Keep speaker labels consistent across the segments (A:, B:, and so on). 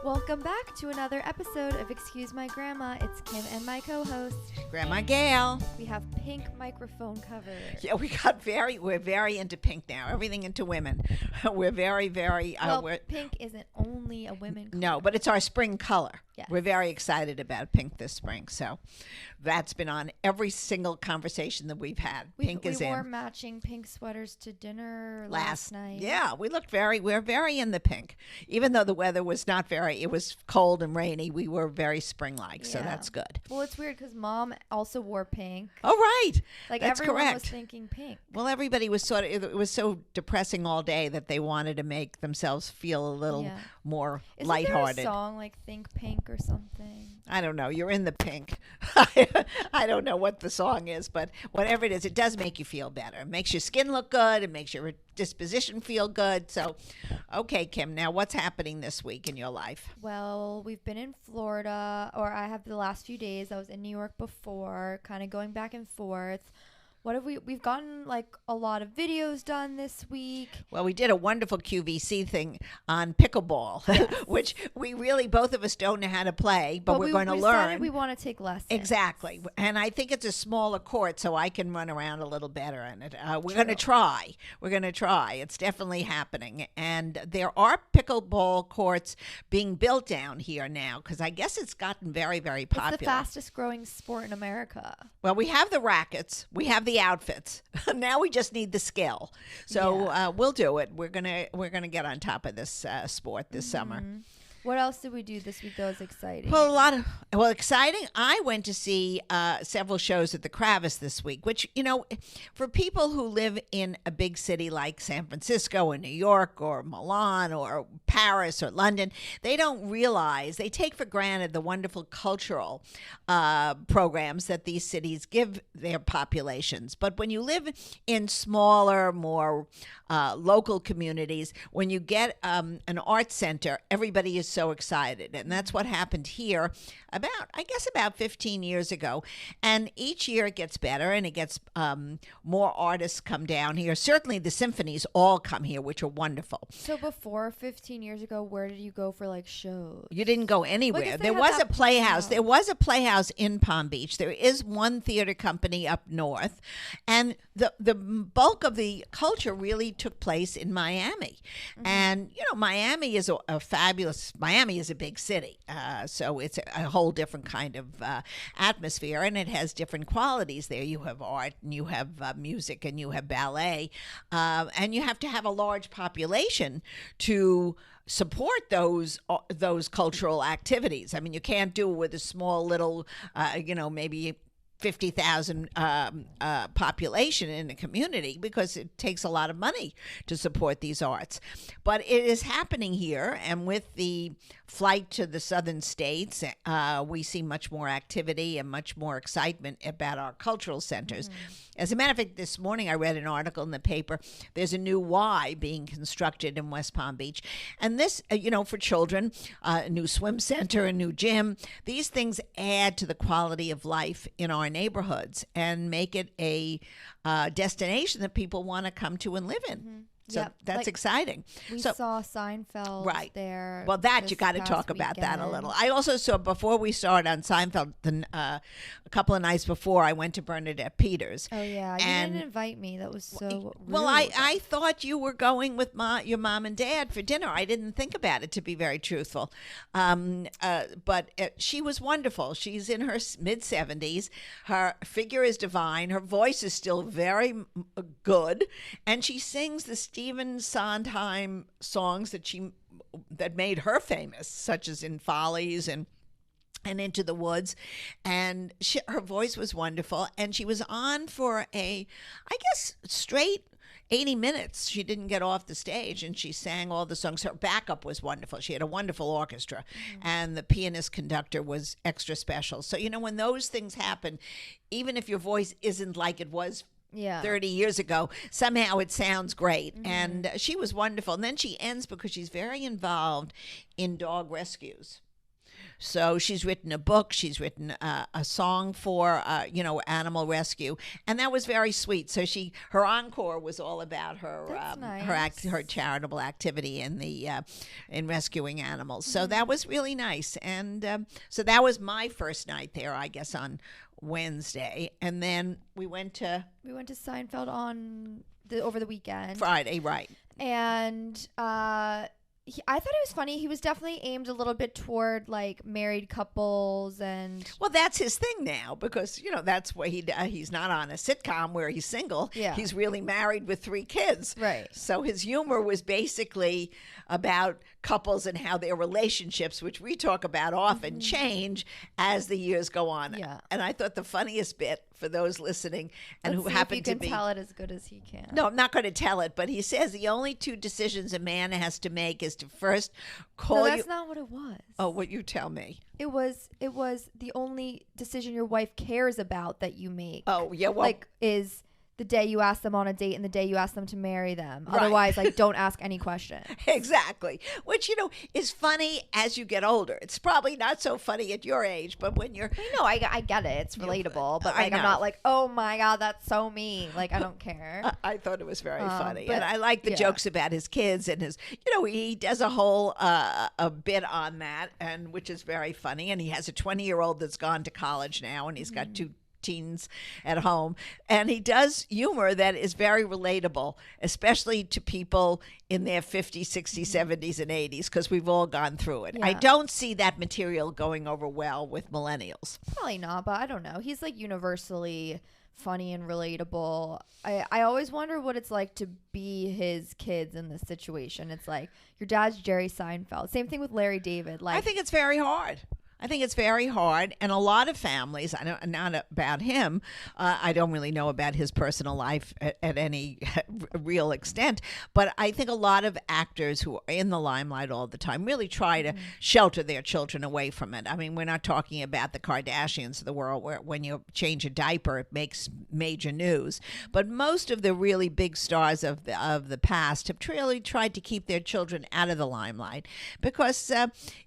A: Welcome back to another episode of Excuse My Grandma. It's Kim and my co-host,
B: Grandma Gail.
A: We have pink microphone cover.
B: Yeah, we're very into pink now. Everything into women. We're very,
A: Pink isn't only a women color.
B: No, but it's our spring color.
A: Yes.
B: We're very excited about pink this spring. So that's been on every single conversation that we've had. Pink is in.
A: We wore matching pink sweaters to dinner last night.
B: Yeah, we're very in the pink. Even though the weather was not it was cold and rainy, we were very spring-like, so that's good.
A: Well, it's weird because Mom also wore pink.
B: Oh, right.
A: Like
B: that's
A: everyone
B: correct.
A: was thinking pink.
B: Well, everybody was it was so depressing all day that they wanted to make themselves feel a little more lighthearted.
A: Isn't there a song like Think Pink or something?
B: I don't know. You're in the pink. I don't know what the song is, but whatever it is, it does make you feel better. It makes your skin look good. It makes your disposition feel good. So, okay, Kim, now what's happening this week in your life?
A: Well, we've been in Florida, or I have the last few days. I was in New York before, kind of going back and forth. What have we've gotten like a lot of videos done this week.
B: Well, we did a wonderful QVC thing on pickleball, yes. Which we really, both of us don't know how to play, but we're going to learn.
A: We want to take lessons.
B: Exactly. And I think it's a smaller court, so I can run around a little better in it. We're going to try. It's definitely happening. And there are pickleball courts being built down here now, because I guess it's gotten very, very popular.
A: It's the fastest growing sport in America.
B: Well, we have the rackets. We have the outfits. Now we just need the skill. So we'll do it. We're gonna get on top of this sport this summer.
A: What else did we do this week that was exciting?
B: Well, exciting. I went to see several shows at the Kravis this week, which, for people who live in a big city like San Francisco or New York or Milan or Paris or London, they don't realize, they take for granted the wonderful cultural programs that these cities give their populations. But when you live in smaller, more local communities, when you get an art center, everybody is so excited. And that's what happened here about 15 years ago. And each year it gets better, and it gets more artists come down here. Certainly the symphonies all come here, which are wonderful.
A: So before 15 years ago, where did you go for like shows?
B: You didn't go anywhere. There was a playhouse. There was a playhouse in Palm Beach. There is one theater company up north. And the bulk of the culture really took place in Miami. And, Miami is Miami is a big city. So it's a whole different kind of atmosphere, and it has different qualities there. You have art, and you have music, and you have ballet. And you have to have a large population to support those cultural activities. I mean, you can't do it with a small little, maybe 50,000 population in a community, because it takes a lot of money to support these arts. But it is happening here, and with the flight to the southern states, we see much more activity and much more excitement about our cultural centers. As a matter of fact, this morning I read an article in the paper. There's a new Y being constructed in West Palm Beach. And this, for children, a new swim center, a new gym, these things add to the quality of life in our neighborhoods and make it a destination that people want to come to and live in. So that's exciting.
A: We saw Seinfeld there.
B: Well, you got to talk about that a little. I also saw, before we started on Seinfeld, a couple of nights before, I went to Bernadette Peters.
A: Oh, yeah. You didn't invite me. That was so rude.
B: Well, I thought you were going with your mom and dad for dinner. I didn't think about it, to be very truthful. But she was wonderful. She's in her mid-70s. Her figure is divine. Her voice is still very good. And she sings the Stephen Sondheim songs that made her famous, such as In Follies and Into the Woods. And her voice was wonderful. And she was on for straight 80 minutes. She didn't get off the stage, and she sang all the songs. Her backup was wonderful. She had a wonderful orchestra, and the pianist conductor was extra special. So, when those things happen, even if your voice isn't like it was 30 years ago, somehow it sounds great. And she was wonderful. And then she ends because she's very involved in dog rescues. So she's written a book. She's written a song for, animal rescue. And that was very sweet. So her encore was all about her
A: Nice.
B: her charitable activity in rescuing animals. So that was really nice. And so that was my first night there, I guess, on Wednesday. And then we went to
A: Seinfeld over the weekend.
B: Friday, right.
A: And I thought it was funny. He was definitely aimed a little bit toward like married couples and.
B: Well, that's his thing now because that's what he's not on a sitcom where he's single.
A: Yeah.
B: He's really married with 3 kids.
A: Right.
B: So his humor was basically about couples and how their relationships, which we talk about often, change as the years go on.
A: Yeah.
B: And I thought the funniest bit for those listening and
A: Let's
B: who
A: see
B: happen
A: if
B: to
A: you
B: be.
A: can tell it as good as he can.
B: No, I'm not going to tell it, but he says the only 2 decisions a man has to make is to first call
A: No, that's not what it was.
B: Oh, what you tell me.
A: It was the only decision your wife cares about that you make.
B: Oh, yeah, well,
A: like is the day you ask them on a date and the day you ask them to marry them.
B: Right.
A: Otherwise, like, don't ask any questions.
B: Exactly. Which, is funny as you get older. It's probably not so funny at your age, but when you're...
A: I get it. It's relatable. But, like, I'm not like, oh, my God, that's so mean. Like, I don't care.
B: I thought it was very funny.
A: But,
B: and I like the jokes about his kids and his... he does a whole a bit on that, and which is very funny. And he has a 20-year-old that's gone to college now, and he's got 2 teens at home, and he does humor that is very relatable, especially to people in their 50s, 60s, 70s, and 80s, because we've all gone through it.
A: Yeah.
B: I don't see that material going over well with millennials.
A: Probably not, but I don't know. He's like universally funny and relatable. I always wonder what it's like to be his kids in this situation. It's like your dad's Jerry Seinfeld. Same thing with Larry David. Like,
B: I think it's very hard. And a lot of families, not about him, I don't really know about his personal life at any real extent, but I think a lot of actors who are in the limelight all the time really try to shelter their children away from it. I mean, we're not talking about the Kardashians of the world where when you change a diaper, it makes major news. But most of the really big stars of the past have really tried to keep their children out of the limelight because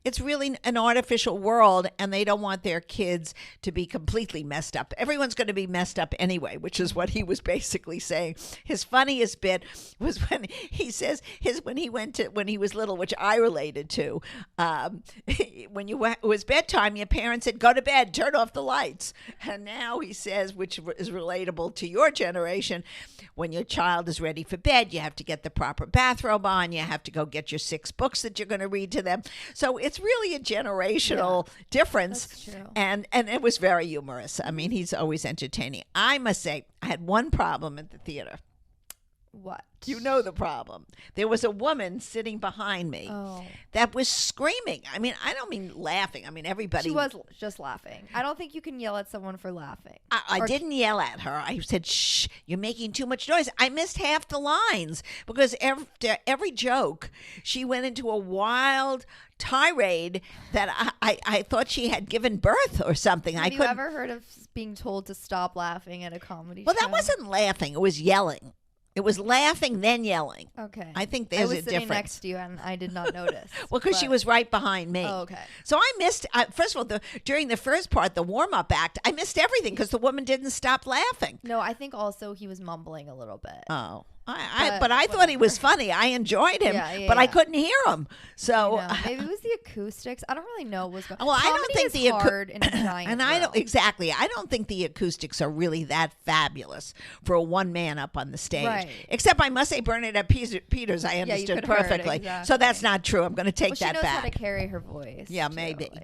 B: it's really an artificial world. And they don't want their kids to be completely messed up. Everyone's going to be messed up anyway, which is what he was basically saying. His funniest bit was when he says when he was little, which I related to. When it was bedtime, your parents said, "Go to bed, turn off the lights." And now he says, which is relatable to your generation, when your child is ready for bed, you have to get the proper bathrobe on. You have to go get your 6 books that you're going to read to them. So it's really a generational difference.
A: That's true.
B: And it was very humorous. I mean, he's always entertaining. I must say, I had one problem at the theater.
A: What?
B: You know the problem. There was a woman sitting behind me that was screaming. I mean, I don't mean laughing. I mean, everybody.
A: She was just laughing. I don't think you can yell at someone for laughing.
B: I didn't yell at her. I said, "Shh, you're making too much noise." I missed half the lines because every joke, she went into a wild tirade that I thought she had given birth or something.
A: Have you ever heard of being told to stop laughing at a comedy
B: Well,
A: show?
B: that wasn't laughing. It was yelling. It was laughing, then yelling.
A: Okay.
B: I think there's a difference.
A: I was sitting next to you, and I did not notice.
B: Well, because she was right behind me.
A: Oh, okay.
B: So I missed, first of all, during the first part, the warm-up act, I missed everything because the woman didn't stop laughing.
A: No, I think also he was mumbling a little bit.
B: Oh. But I thought he was funny. I enjoyed him, but I couldn't hear him. So
A: maybe it was the acoustics. I don't really know what was going on.
B: Well, I don't think the
A: hard in a giant
B: and I don't exactly. I don't think the acoustics are really that fabulous for a one man up on the stage.
A: Right.
B: Except I must say, Bernadette Peters, I understood perfectly.
A: Exactly.
B: So that's not true. I'm going to take that
A: she knows
B: back.
A: how to carry her voice.
B: Yeah,
A: too,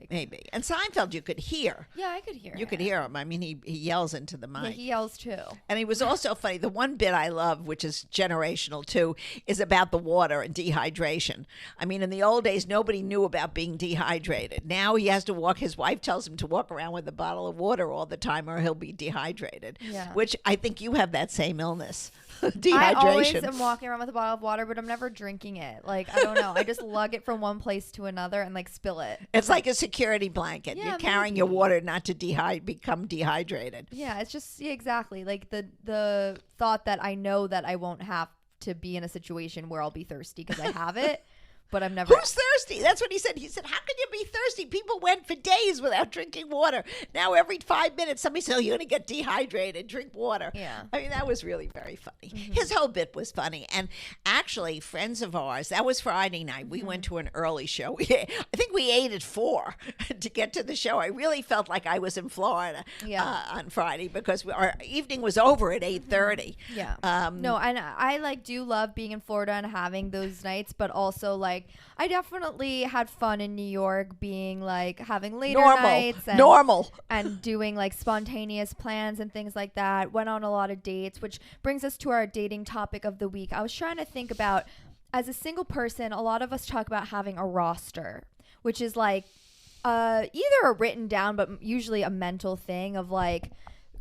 B: maybe. And Seinfeld, you could hear.
A: Yeah, I could hear.
B: You could hear him. I mean, he yells into the mic.
A: Yeah, he yells too.
B: And he was also funny. The one bit I love, which is generational too, is about the water and dehydration. I mean, in the old days, nobody knew about being dehydrated. Now he has to walk. His wife tells him to walk around with a bottle of water all the time, or he'll be dehydrated.
A: Yeah.
B: Which I think you have that same illness, dehydration.
A: I always am walking around with a bottle of water, but I'm never drinking it. Like, I don't know. I just lug it from one place to another and like spill it.
B: It's like a security blanket.
A: Yeah,
B: You're carrying your water not to become dehydrated.
A: Yeah, it's just exactly like the thought that I know that I won't have to be in a situation where I'll be thirsty because I have it, but I'm never.
B: Who's thirsty? That's what he said. He said, "How can you be thirsty?" Thursday, people went for days without drinking water. Now every 5 minutes, somebody says, "Oh, you're going to get dehydrated. Drink water."
A: Yeah.
B: I mean, that was really very funny. His whole bit was funny. And actually, friends of ours, that was Friday night. We went to an early show. I think we ate at 4 to get to the show. I really felt like I was in Florida on Friday because our evening was over at 8:30.
A: Yeah. No, and I like do love being in Florida and having those nights, but also like I definitely had fun in New York, being like having later nights and doing like spontaneous plans and things like that. Went on a lot of dates, which brings us to our dating topic of the week. I was trying to think about, as a single person, a lot of us talk about having a roster, which is like either a written down, but usually a mental thing of like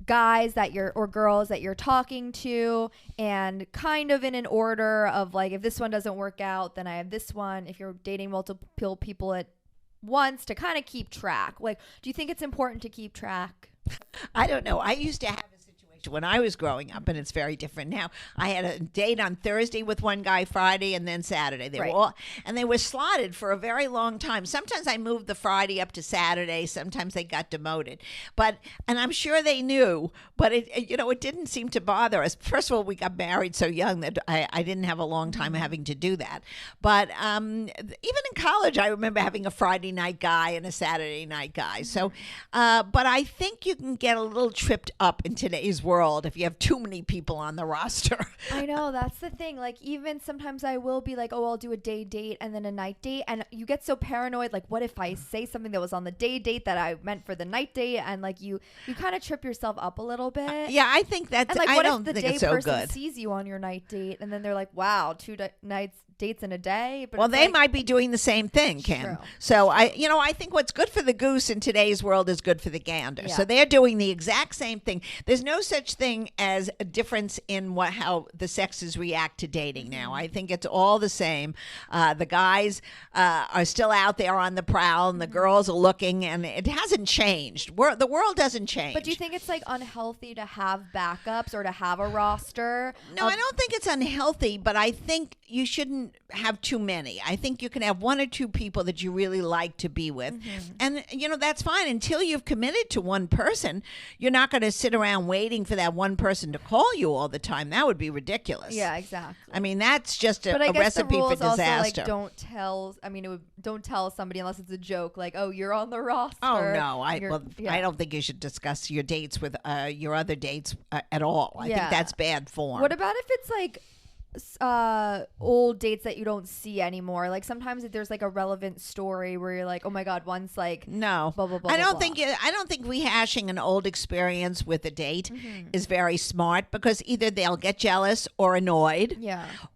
A: guys that you're or girls that you're talking to, and kind of in an order of like, if this one doesn't work out, then I have this one. If you're dating multiple people at once, to kind of keep track. Like, do you think it's important to keep track?
B: I don't know. I used to have a situation when I was growing up, and it's very different now. I had a date on Thursday with one guy, Friday, and then Saturday. They were slotted for a very long time. Sometimes I moved the Friday up to Saturday. Sometimes they got demoted. And I'm sure they knew, but it didn't seem to bother us. First of all, we got married so young that I didn't have a long time having to do that. But even in college, I remember having a Friday night guy and a Saturday night guy. So, but I think you can get a little tripped up in today's world if you have too many people on the roster.
A: I know, that's the thing. Like, even sometimes I will be like, oh, I'll do a day date and then a night date, and you get so paranoid, like, what if I say something that was on the day date that I meant for the night date, and like you kind of trip yourself up a little bit.
B: Yeah, I think that's,
A: and like,
B: I don't think it's so good.
A: What if the day person sees you on your night date and then they're like, wow, dates in a day? But
B: well, they might be doing the same thing, Kim.
A: True.
B: So I think what's good for the goose in today's world is good for the gander. Yeah. So they're doing the exact same thing. There's no such thing as a difference in how the sexes react to dating now. I think it's all the same. The guys are still out there on the prowl, and the girls are looking, and it hasn't changed. The world doesn't change.
A: But do you think it's like unhealthy to have backups or to have a roster?
B: No, I don't think it's unhealthy, but I think you shouldn't have too many. I think you can have one or two people that you really like to be with. And, that's fine. Until you've committed to one person, you're not going to sit around waiting for that one person to call you all the time. That would be ridiculous.
A: Yeah, exactly.
B: I mean, that's just a recipe for disaster.
A: Also, like, don't tell somebody unless it's a joke, like, oh, you're on the roster.
B: Oh, no. I don't think you should discuss your dates with your other dates at all. I think that's bad form.
A: What about if it's like old dates that you don't see anymore? Like, sometimes if there's like a relevant story where you're like, oh my god, one's like,
B: no,
A: blah, blah, blah,
B: I don't
A: blah,
B: think
A: blah.
B: I don't think rehashing an old experience with a date is very smart, because either they'll get jealous or annoyed,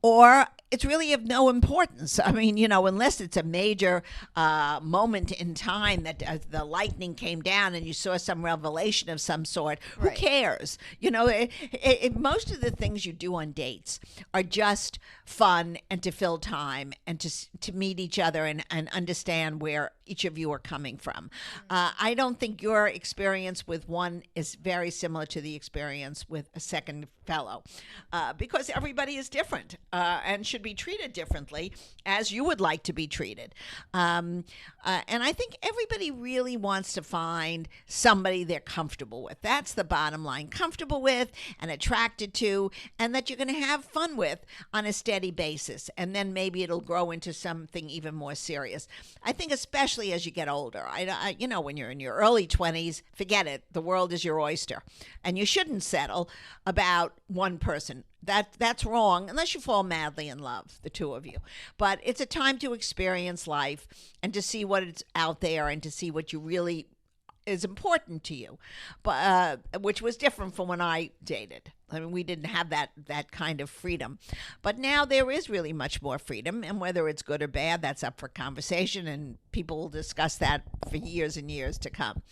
B: or it's really of no importance. I mean, unless it's a major moment in time that the lightning came down and you saw some revelation of some sort, who cares? Most of the things you do on dates are just fun and to fill time and to meet each other and understand where each of you are coming from. I don't think your experience with one is very similar to the experience with a second fellow, because everybody is different and should be treated differently as you would like to be treated. And I think everybody really wants to find somebody they're comfortable with. That's the bottom line. Comfortable with and attracted to, and that you're going to have fun with on a steady basis. And then maybe it'll grow into something even more serious. I think especially as you get older. When you're in your early 20s, forget it. The world is your oyster. And you shouldn't settle about one person. That's wrong, unless you fall madly in love, the two of you. But it's a time to experience life and to see what is out there and to see what you really is important to you, but which was different from when I dated. I mean, we didn't have that kind of freedom, but now there is really much more freedom, and whether it's good or bad, that's up for conversation, and people will discuss that for years and years to come.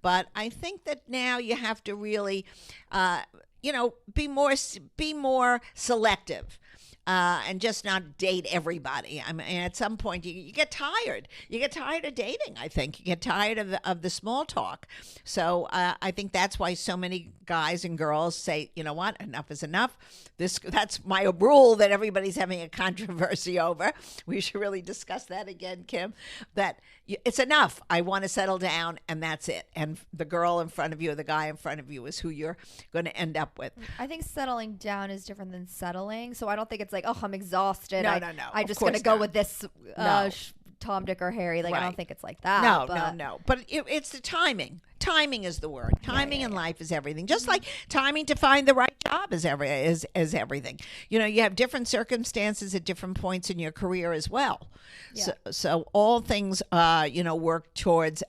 B: But I think that now you have to really, be more selective. And just not date everybody. I mean, at some point, you get tired. You get tired of dating, I think. You get tired of the small talk. So I think that's why so many guys and girls say, you know what, enough is enough. That's my rule that everybody's having a controversy over. We should really discuss that again, Kim. That, it's enough. I want to settle down, and that's it. And the girl in front of you or the guy in front of you is who you're going to end up with.
A: I think settling down is different than settling. So I don't think it's like, oh, I'm exhausted.
B: No.
A: I'm just going to go with this Tom, Dick, or Harry. Like, I don't think it's like that.
B: No. But it's the timing. Timing is the word. Timing in life is everything. Just like timing to find the right job is everything. You know, you have different circumstances at different points in your career as well. Yeah. So all things, work towards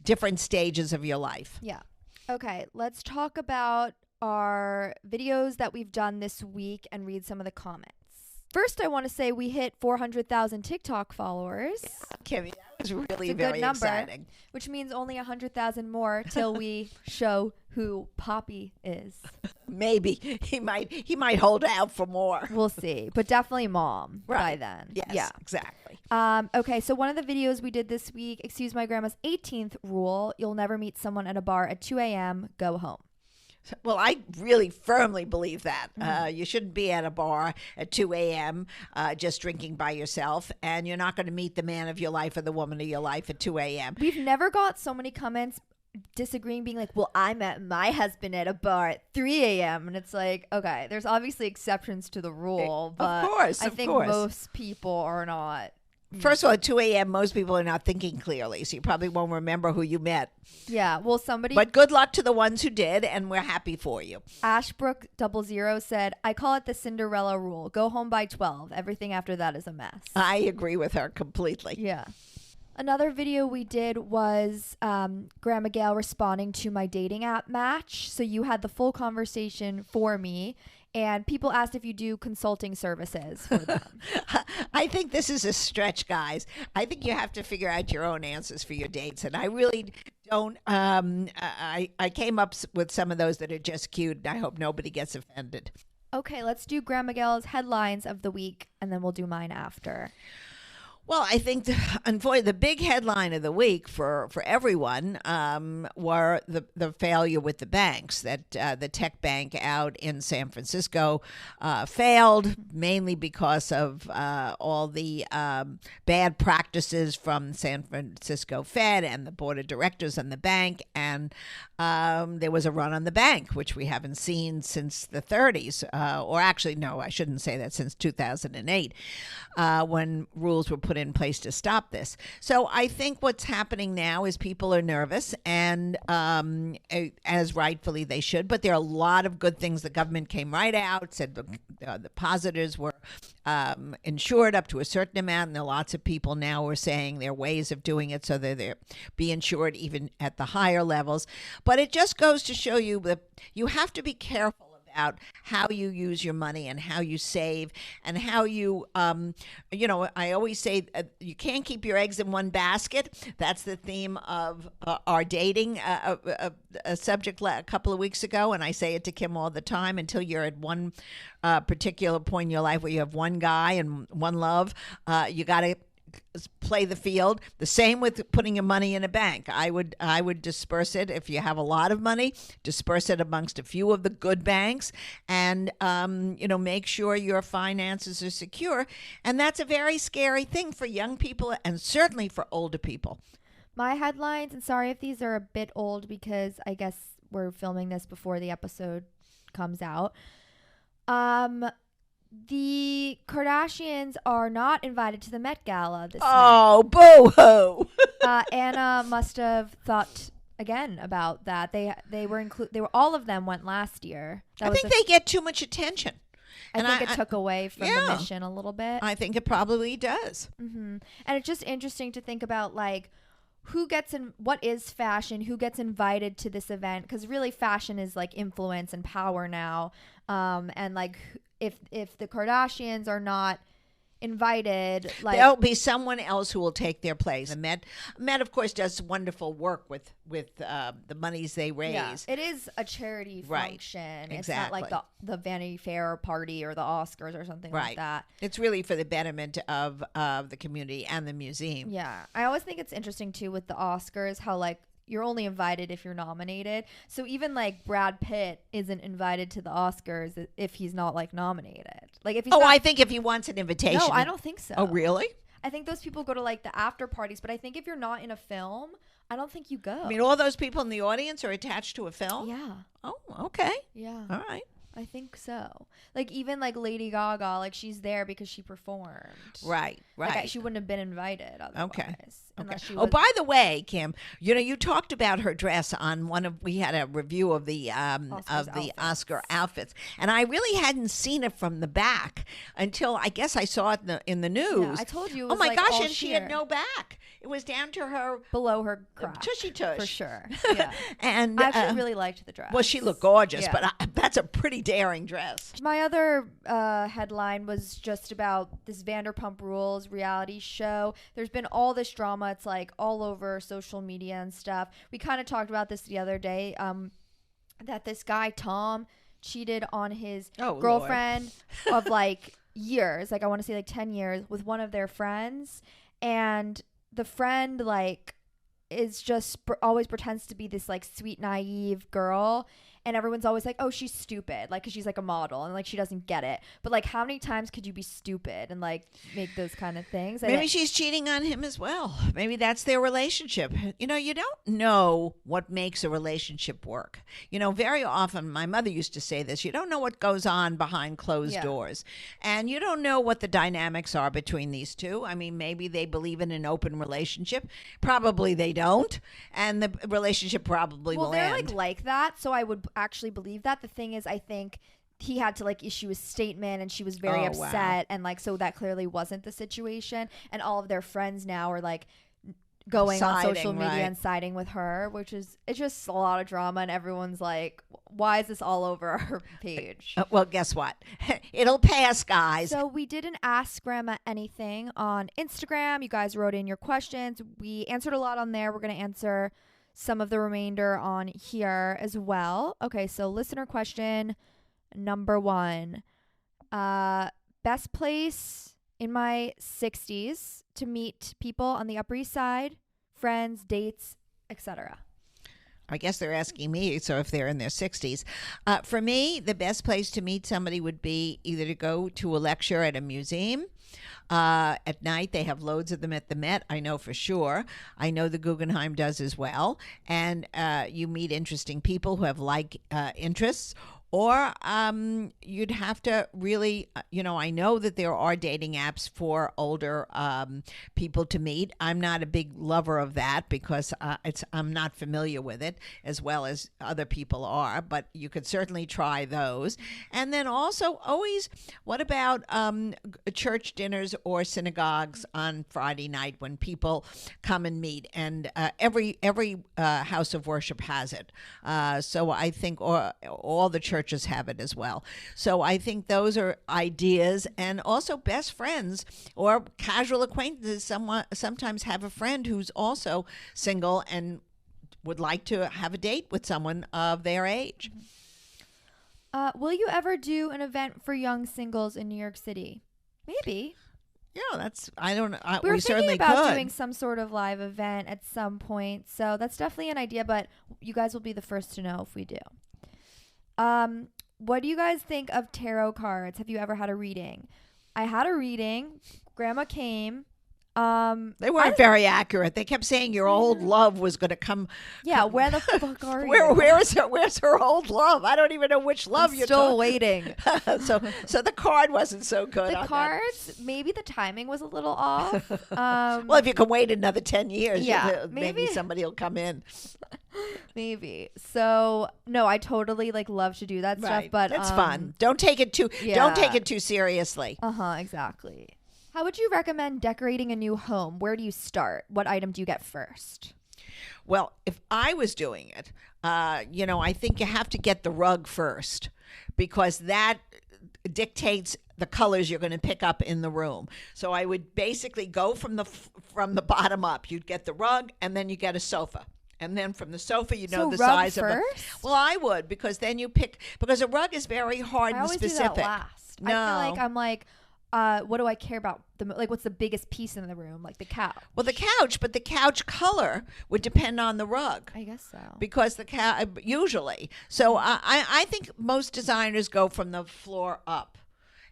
B: different stages of your life.
A: Yeah. Okay, let's talk about our videos that we've done this week and read some of the comments. First, I want to say we hit 400,000 TikTok followers.
B: Yeah, Kimmy, that was really very exciting.
A: Which means only 100,000 more till we show who Poppy is.
B: Maybe he might hold out for more.
A: We'll see, but definitely Mom by then.
B: Yes, yeah, exactly.
A: Okay, so one of the videos we did this week, excuse my grandma's 18th rule: you'll never meet someone at a bar at 2 a.m. Go home.
B: Well, I really firmly believe that. You shouldn't be at a bar at 2 a.m. Just drinking by yourself, and you're not going to meet the man of your life or the woman of your life at 2 a.m.
A: We've never got so many comments disagreeing, being like, well, I met my husband at a bar at 3 a.m. And it's like, okay, there's obviously exceptions to the rule, but I think most people are not.
B: First of all, at 2 a.m., most people are not thinking clearly, so you probably won't remember who you met.
A: Yeah, well,
B: But good luck to the ones who did, and we're happy for you.
A: Ashbrook00 said, I call it the Cinderella rule. Go home by 12. Everything after that is a mess.
B: I agree with her completely.
A: Yeah. Another video we did was Grandma Gail responding to my dating app match. So you had the full conversation for me. And people asked if you do consulting services for them.
B: I think this is a stretch, guys. I think you have to figure out your own answers for your dates. And I really don't. I came up with some of those that are just cute. And I hope nobody gets offended.
A: Okay, let's do Grandma Gail's headlines of the week. And then we'll do mine after.
B: Well, I think the big headline of the week for everyone were the failure with the banks, that the tech bank out in San Francisco failed, mainly because of all the bad practices from San Francisco Fed and the board of directors and the bank. And there was a run on the bank, which we haven't seen since the 30s. Or actually, no, I shouldn't say that, since 2008, when rules were put in place to stop this. So I think what's happening now is people are nervous, and as rightfully they should, but there are a lot of good things. The government came right out, said the depositors were insured up to a certain amount, and there are lots of people now who are saying there are ways of doing it so that they're be insured even at the higher levels. But it just goes to show you that you have to be careful about how you use your money and how you save and how you, I always say you can't keep your eggs in one basket. That's the theme of our dating a subject a couple of weeks ago, and I say it to Kim all the time. Until you're at one particular point in your life where you have one guy and one love, you got to play the field. The same with putting your money in a bank. I would disperse it. If you have a lot of money, disperse it amongst a few of the good banks, and make sure your finances are secure. And that's a very scary thing for young people, and certainly for older people.
A: My headlines, and sorry if these are a bit old because I guess we're filming this before the episode comes out. The Kardashians are not invited to the Met Gala this night.
B: Oh, boo-hoo.
A: Anna must have thought again about that. They were all of them went last year.
B: I think they get too much attention.
A: I think it took away from the mission a little bit.
B: I think it probably does.
A: Mm-hmm. And it's just interesting to think about, like, who gets in, what is fashion, who gets invited to this event, because really fashion is like influence and power now, and like if the Kardashians are not invited, like,
B: there'll be someone else who will take their place. The Met of course does wonderful work with the monies they raise.
A: Yeah, it is a charity function.
B: Exactly.
A: It's not like the Vanity Fair party or the Oscars or something like that.
B: It's really for the betterment of the community and the museum.
A: Yeah, I always think it's interesting too with the Oscars how, like, you're only invited if you're nominated. So even like Brad Pitt isn't invited to the Oscars if he's not like nominated. Like if he's
B: I think if he wants an invitation.
A: No, I don't think so.
B: Oh, really?
A: I think those people go to like the after parties, but I think if you're not in a film, I don't think you go.
B: I mean, all those people in the audience are attached to a film?
A: Yeah.
B: Oh, okay.
A: Yeah.
B: All right.
A: I think so. Like even like Lady Gaga, like she's there because she performed.
B: Right.
A: Like she wouldn't have been invited otherwise.
B: Okay.
A: Unless she
B: Oh, by the way, Kim, you talked about her dress on we had a review of the Oscar outfits, and I really hadn't seen it from the back until I guess I saw it in the news.
A: Yeah, I told you. It was
B: oh my
A: like
B: gosh!
A: all
B: And she had no back. It was down to her
A: below her crotch.
B: Tushy tush
A: for sure. Yeah.
B: And
A: I actually really liked the dress.
B: Well, she looked gorgeous, but that's a pretty daring dress.
A: My other headline was just about this Vanderpump Rules reality show. There's been all this drama. It's like all over social media and stuff. We kind of talked about this the other day, that this guy, Tom, cheated on his girlfriend of like years. Like I want to say like 10 years with one of their friends. And the friend like is just always pretends to be this like sweet, naive girl. And everyone's always like, oh, she's stupid. Like, because she's like a model and like she doesn't get it. But like, how many times could you be stupid and like make those kind of things?
B: Maybe she's cheating on him as well. Maybe that's their relationship. You don't know what makes a relationship work. Very often, my mother used to say this, you don't know what goes on behind closed doors. And you don't know what the dynamics are between these two. I mean, maybe they believe in an open relationship. Probably they don't. And the relationship probably will end.
A: Well, they're like that. So I would actually believe that. The thing is, I think he had to like issue a statement and she was very upset. Wow. And like, so that clearly wasn't the situation. And all of their friends now are like going on social media and siding with her, it's just a lot of drama. And everyone's like, why is this all over our page?
B: Well, guess what? It'll pass, guys.
A: So we didn't ask Grandma anything on Instagram. You guys wrote in your questions. We answered a lot on there. We're going to answer some of the remainder on here as well. Okay, so listener question number 1. Best place in my 60s to meet people on the Upper East Side, friends, dates, etc.
B: I guess they're asking me, so if they're in their 60s. For me, the best place to meet somebody would be either to go to a lecture at a museum. At night, they have loads of them at the Met, I know for sure. I know the Guggenheim does as well. And you meet interesting people who have like interests. Or you'd have to really, I know that there are dating apps for older people to meet. I'm not a big lover of that because I'm not familiar with it as well as other people are, but you could certainly try those. And then also always, what about church dinners or synagogues on Friday night when people come and meet? And every house of worship has it. So I think all the churches have it as well. So I think those are ideas. And also best friends or casual acquaintances sometimes have a friend who's also single and would like to have a date with someone of their age.
A: Will you ever do an event for young singles in New York City? Maybe.
B: Yeah, I don't know.
A: We
B: certainly
A: thinking about
B: could.
A: doing some sort of live event at some point. So that's definitely an idea, but you guys will be the first to know if we do. What do you guys think of tarot cards? Have you ever had a reading? I had a reading. Grandma came.
B: They weren't very accurate. They kept saying your old love was going to come.
A: Yeah, where the fuck are you?
B: Where's her old love? I don't even know which love you're
A: still waiting.
B: So the card wasn't so good.
A: The cards, maybe the timing was a little off.
B: Well, if you can wait another 10 years, maybe somebody will come in.
A: Maybe. So no, I totally love to do that stuff, but
B: it's fun. Don't take it too seriously.
A: Exactly. How would you recommend decorating a new home? Where do you start? What item do you get first?
B: Well, if I was doing it, I think you have to get the rug first because that dictates the colors you're going to pick up in the room. So I would basically go from the bottom up. You'd get the rug and then you get a sofa. And then from the sofa, the size of it. Well, I would because then you pick because a rug is very hard and specific.
A: I always do that last.
B: No.
A: I feel like I'm what do I care about? What's the biggest piece in the room? Like the couch.
B: Well, the couch, but the couch color would depend on the rug.
A: I guess so.
B: Because the couch, usually. So I think most designers go from the floor up.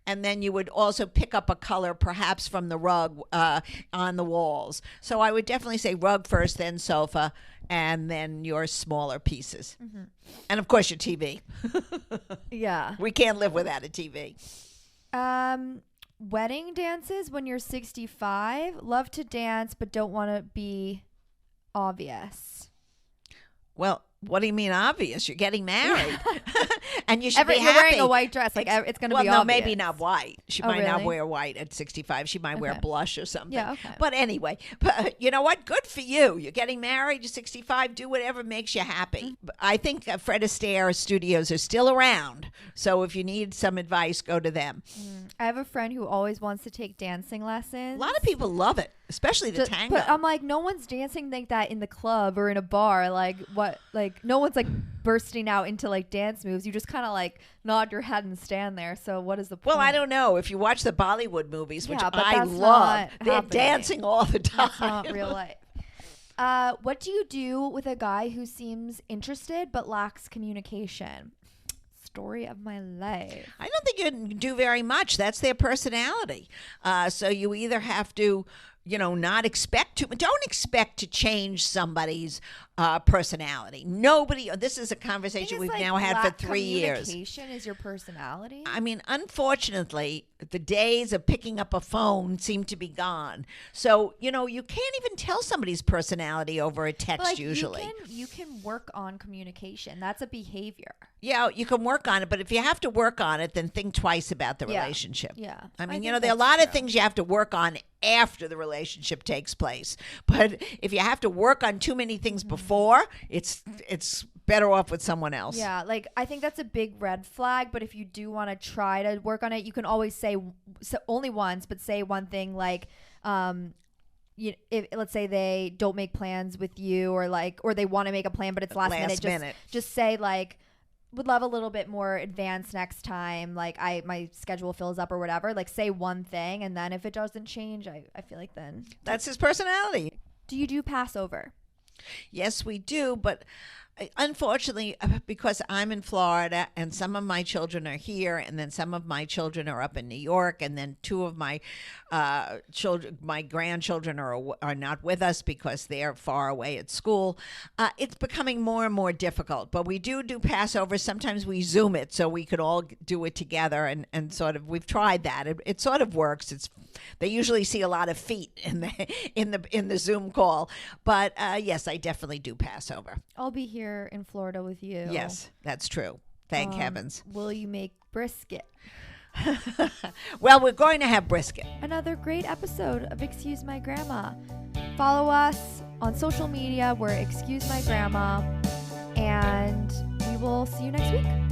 B: and then you would also pick up a color perhaps from the rug on the walls. So I would definitely say rug first, then sofa, and then your smaller pieces. And of course your TV.
A: Yeah.
B: We can't live without a TV.
A: Wedding dances when you're 65. Love to dance, but don't want to be obvious.
B: Well, what do you mean obvious? You're getting married. And you should be happy.
A: You're wearing a white dress. Like, it's going to be obvious.
B: Well, no, maybe not white. She might not
A: really?
B: wear white at 65. She might wear blush or something.
A: Yeah, okay.
B: But anyway, you know what? Good for you. You're getting married. You're 65. Do whatever makes you happy. I think Fred Astaire studios are still around. So if you need some advice, go to them.
A: I have a friend who always wants to take dancing lessons.
B: A lot of people love it, especially the tango.
A: But I'm like, no one's dancing like that in the club or in a bar. Like, what? Like, no one's like bursting out into like dance moves. You just kind of like nod your head and stand there. So what is the point?
B: Well, I don't know. If you watch the Bollywood movies, which
A: but
B: I
A: that's
B: love,
A: not
B: they're
A: happening.
B: dancing all the time.
A: That's not real life. What do you do with a guy who seems interested but lacks communication? Story of my life.
B: I don't think you can do very much. That's their personality. So you either have to, don't expect to change somebody's personality. Nobody, this is a conversation we've now had for 3 years.
A: Communication is your personality?
B: I mean, unfortunately, the days of picking up a phone seem to be gone. So, you can't even tell somebody's personality over a text usually.
A: You can work on communication. That's a behavior.
B: Yeah, you can work on it, but if you have to work on it, then think twice about the relationship.
A: Yeah.
B: I mean, there are a lot of things you have to work on after the relationship takes place. But if you have to work on too many things before, it's better off with someone else.
A: Yeah, like I think that's a big red flag, but if you do want to try to work on it, you can always say only once, but say one thing like if let's say they don't make plans with you or they want to make a plan but it's last minute. Just say like, would love a little bit more advance next time, like my schedule fills up or whatever. Like say one thing, and then if it doesn't change, I feel like then
B: that's his personality.
A: Do you do Passover?
B: Yes, we do, but unfortunately, because I'm in Florida and some of my children are here, and then some of my children are up in New York, and then two of my grandchildren are not with us because they're far away at school. It's becoming more and more difficult, but we do Passover. Sometimes we Zoom it so we could all do it together, and sort of we've tried that. It sort of works. They usually see a lot of feet in the Zoom call, but yes, I definitely do Passover.
A: I'll be here in Florida with you.
B: Yes, that's true. Thank heavens.
A: Will you make brisket?
B: Well, we're going to have brisket.
A: Another great episode of Excuse My Grandma. Follow us on social media. We're Excuse My Grandma. And we will see you next week.